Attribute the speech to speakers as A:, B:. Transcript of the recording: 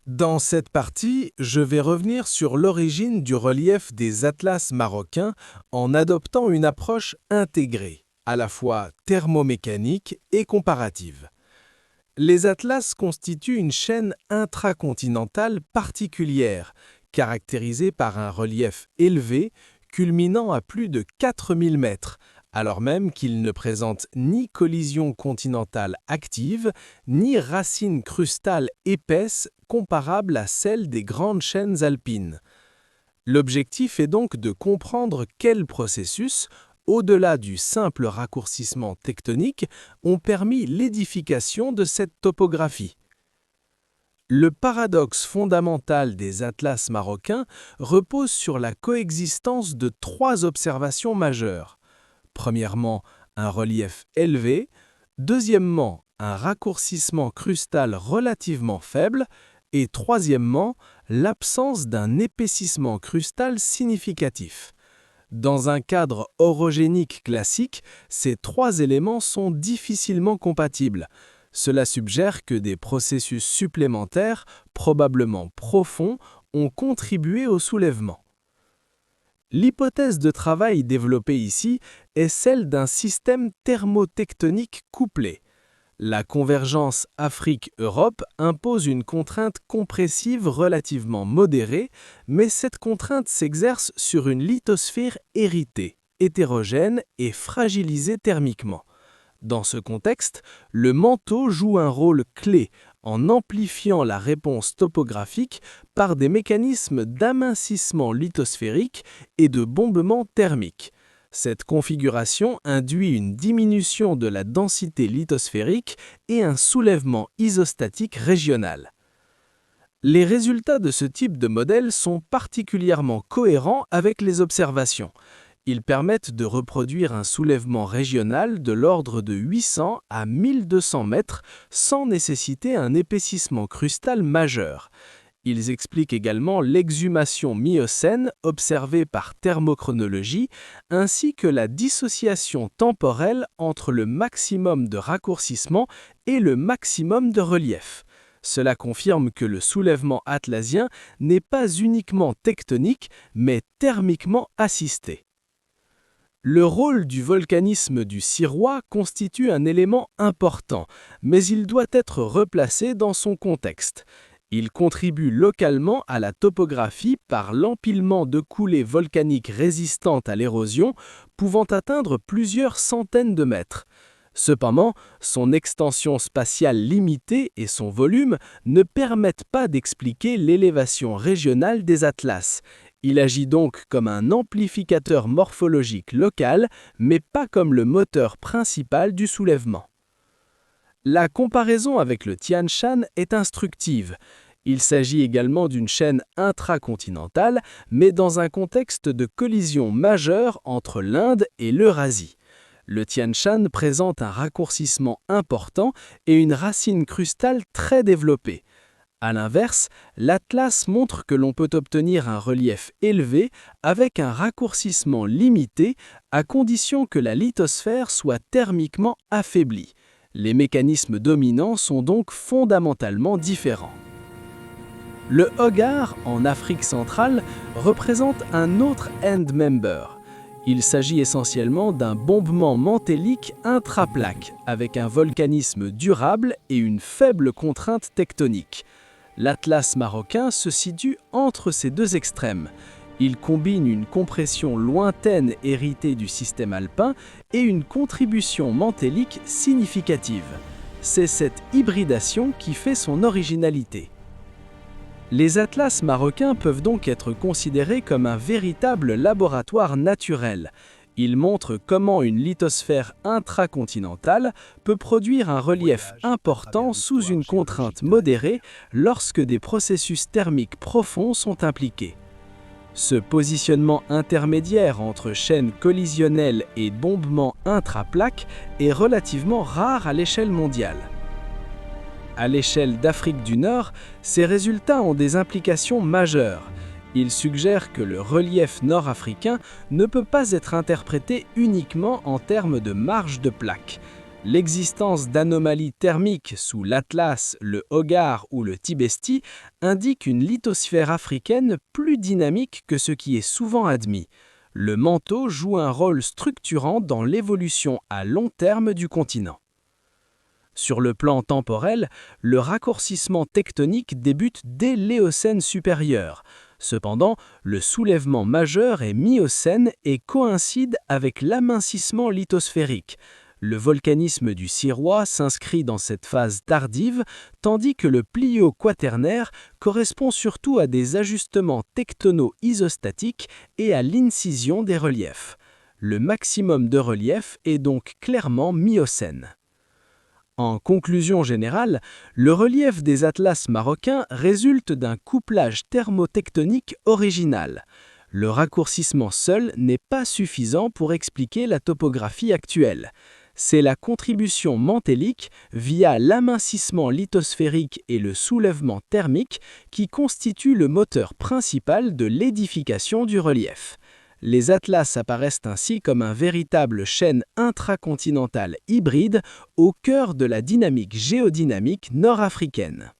A: Dans cette partie, je vais revenir sur l'origine du relief des atlas marocains en adoptant une approche intégrée, à la fois thermomécanique et comparative. Les atlas constituent une chaîne intracontinentale particulière, caractérisée par un relief élevé, culminant à plus de 4000 mètres, alors même qu'ils ne présentent ni collision continentale active, ni racines crustales épaisses comparables à celles des grandes chaînes alpines. L'objectif est donc de comprendre quels processus, au-delà du simple raccourcissement tectonique, ont permis l'édification de cette topographie. Le paradoxe fondamental des atlas marocains repose sur la coexistence de trois observations majeures. Premièrement, un relief élevé. Deuxièmement, un raccourcissement crustal relativement faible. Et troisièmement, l'absence d'un épaississement crustal significatif. Dans un cadre orogénique classique, ces trois éléments sont difficilement compatibles. Cela suggère que des processus supplémentaires, probablement profonds, ont contribué au soulèvement. L'hypothèse de travail développée ici est celle d'un système thermotectonique couplé. La convergence Afrique-Europe impose une contrainte compressive relativement modérée, mais cette contrainte s'exerce sur une lithosphère héritée, hétérogène et fragilisée thermiquement. Dans ce contexte, le manteau joue un rôle clé en amplifiant la réponse topographique par des mécanismes d'amincissement lithosphérique et de bombement thermique. Cette configuration induit une diminution de la densité lithosphérique et un soulèvement isostatique régional. Les résultats de ce type de modèle sont particulièrement cohérents avec les observations. Ils permettent de reproduire un soulèvement régional de l'ordre de 800 à 1200 mètres sans nécessiter un épaississement crustal majeur. Ils expliquent également l'exhumation miocène observée par thermochronologie ainsi que la dissociation temporelle entre le maximum de raccourcissement et le maximum de relief. Cela confirme que le soulèvement atlasien n'est pas uniquement tectonique, mais thermiquement assisté. Le rôle du volcanisme du Sirois constitue un élément important, mais il doit être replacé dans son contexte. Il contribue localement à la topographie par l'empilement de coulées volcaniques résistantes à l'érosion, pouvant atteindre plusieurs centaines de mètres. Cependant, son extension spatiale limitée et son volume ne permettent pas d'expliquer l'élévation régionale des atlas. Il agit donc comme un amplificateur morphologique local, mais pas comme le moteur principal du soulèvement. La comparaison avec le Tian Shan est instructive. Il s'agit également d'une chaîne intracontinentale, mais dans un contexte de collision majeure entre l'Inde et l'Eurasie. Le Tian Shan présente un raccourcissement important et une racine crustale très développée. A l'inverse, l'Atlas montre que l'on peut obtenir un relief élevé avec un raccourcissement limité à condition que la lithosphère soit thermiquement affaiblie. Les mécanismes dominants sont donc fondamentalement différents. Le Hogar, en Afrique centrale, représente un autre end member. Il s'agit essentiellement d'un bombement mantélique intraplaque, avec un volcanisme durable et une faible contrainte tectonique. L'Atlas marocain se situe entre ces deux extrêmes. Il combine une compression lointaine héritée du système alpin et une contribution mantélique significative. C'est cette hybridation qui fait son originalité. Les atlas marocains peuvent donc être considérés comme un véritable laboratoire naturel. Ils montrent comment une lithosphère intracontinentale peut produire un relief important sous une contrainte modérée lorsque des processus thermiques profonds sont impliqués. Ce positionnement intermédiaire entre chaînes collisionnelles et bombements intraplaques est relativement rare à l'échelle mondiale. À l'échelle d'Afrique du Nord, ces résultats ont des implications majeures. Ils suggèrent que le relief nord-africain ne peut pas être interprété uniquement en termes de marge de plaque. L'existence d'anomalies thermiques sous l'Atlas, le Hogar ou le Tibesti indique une lithosphère africaine plus dynamique que ce qui est souvent admis. Le manteau joue un rôle structurant dans l'évolution à long terme du continent. Sur le plan temporel, le raccourcissement tectonique débute dès l'Éocène supérieur. Cependant, le soulèvement majeur est Miocène et coïncide avec l'amincissement lithosphérique. Le volcanisme du Sirois s'inscrit dans cette phase tardive, tandis que le Plio-quaternaire correspond surtout à des ajustements tectono-isostatiques et à l'incision des reliefs. Le maximum de relief est donc clairement Miocène. En conclusion générale, le relief des atlas marocains résulte d'un couplage thermotectonique original. Le raccourcissement seul n'est pas suffisant pour expliquer la topographie actuelle. C'est la contribution mantélique via l'amincissement lithosphérique et le soulèvement thermique qui constitue le moteur principal de l'édification du relief. Les atlas apparaissent ainsi comme un véritable chêne intracontinental hybride au cœur de la dynamique géodynamique nord-africaine.